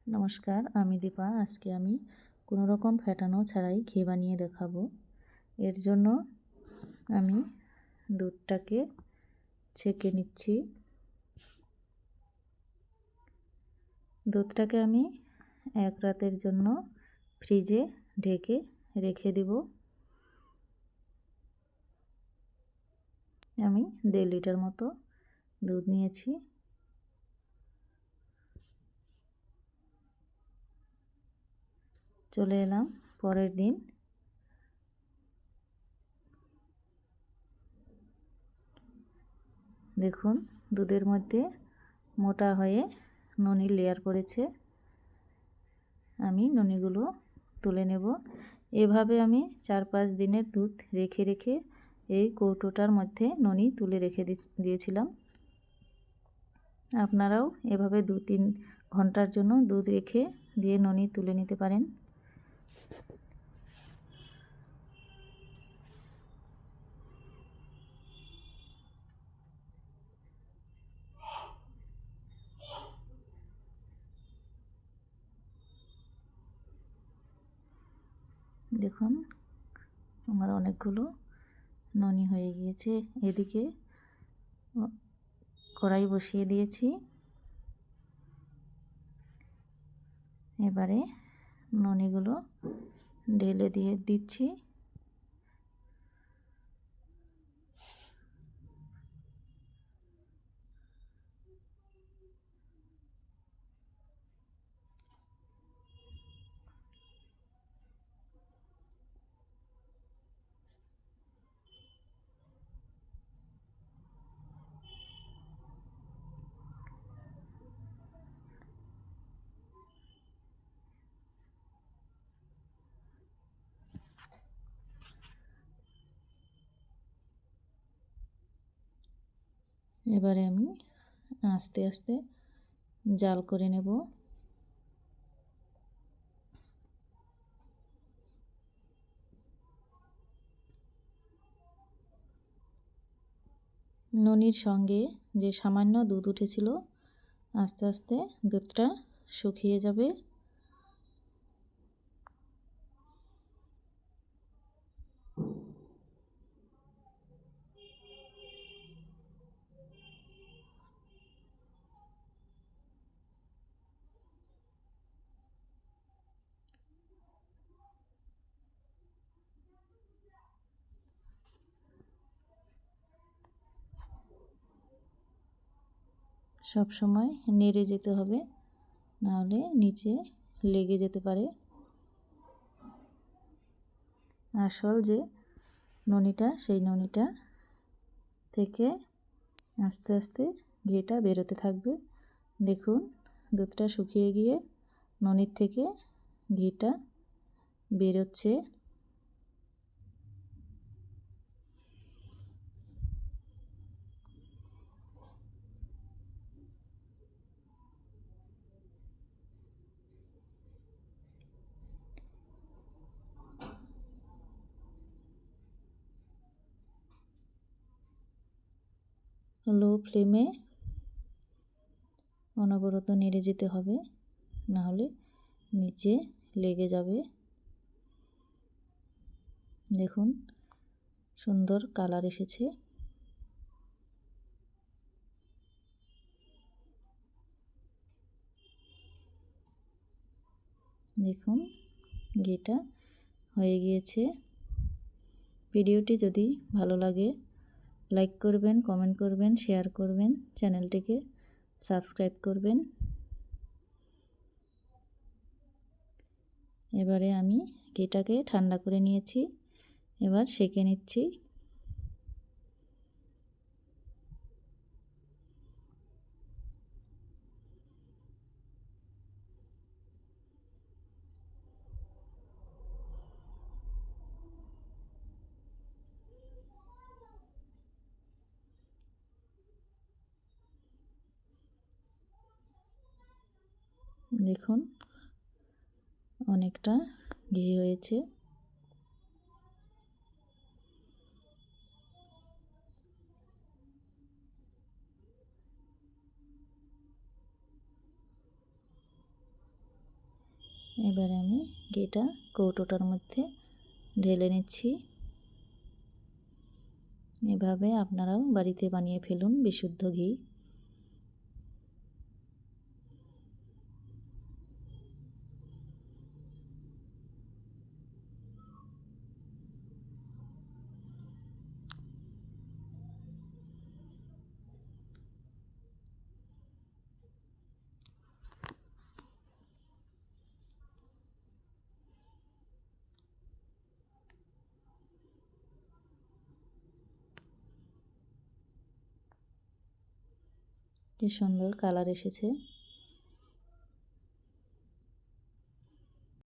নমস্কার, আমি দীপা। আজকে আমি কোনো রকম ফেটানো ছাড়াই ঘি বানিয়ে দেখাবো। এর জন্য আমি দুধটাকে ছেঁকে নিচ্ছি। দুধটাকে আমি এক রাতের জন্য ফ্রিজে ঢেকে রেখে দিব। আমি 1.5 লিটার মতো দুধ নিয়েছি। চলে এলাম পরের দিন। দেখুন দুধের মধ্যে মোটা হয়ে ননির লেয়ার পড়েছে। আমি ননিগুলো তুলে নেব। এভাবে আমি 4-5 দিনের দুধ রেখে রেখে এই কৌটোটার মধ্যে ননি তুলে রেখে দিয়েছিলাম। আপনারাও এভাবে 2-3 ঘন্টার জন্য দুধ রেখে দিয়ে ননি তুলে নিতে পারেন। দেখুন আমার অনেকগুলো ননি হয়ে গিয়েছে। এদিকে কড়াই বসিয়ে দিয়েছি। এবারে ননিগুলো ঢেলে দিয়ে দিচ্ছি। এবারে আমি আস্তে আস্তে জাল করে নেব। ননির সঙ্গে যে সামান্য দুধ উঠেছিল আস্তে আস্তে দুধটা শুকিয়ে যাবে। সব সময় নেড়ে যেতে হবে, নাহলে নিচে লেগে যেতে পারে। আসল যে ননিটা, সেই ননিটা থেকে আস্তে আস্তে ঘিটা বেরোতে থাকবে। দেখুন দুধটা শুকিয়ে গিয়ে ননির থেকে ঘিটা বেরোচ্ছে। লো ফ্লেমে অনবরত নেড়ে যেতে হবে, নাহলে নিচে লেগে যাবে। দেখুন সুন্দর কালার এসেছে। দেখুন ঘিটা হয়ে গিয়েছে। ভিডিওটি যদি ভালো লাগে লাইক করবেন, কমেন্ট করবেন, শেয়ার করবেন, চ্যানেলটিকে সাবস্ক্রাইব করবেন। এবারে আমি ঘিটাকে ঠান্ডা করে নিয়েছি, এবার সেঁকে নিচ্ছি। দেখুন অনেকটা ঘি হয়েছে। এবারে আমি ঘিটা কৌটোটার মধ্যে ঢেলে নিচ্ছি। এভাবে আপনারাও বাড়িতে বানিয়ে ফেলুন বিশুদ্ধ ঘি। কি সুন্দর কালার এসেছে।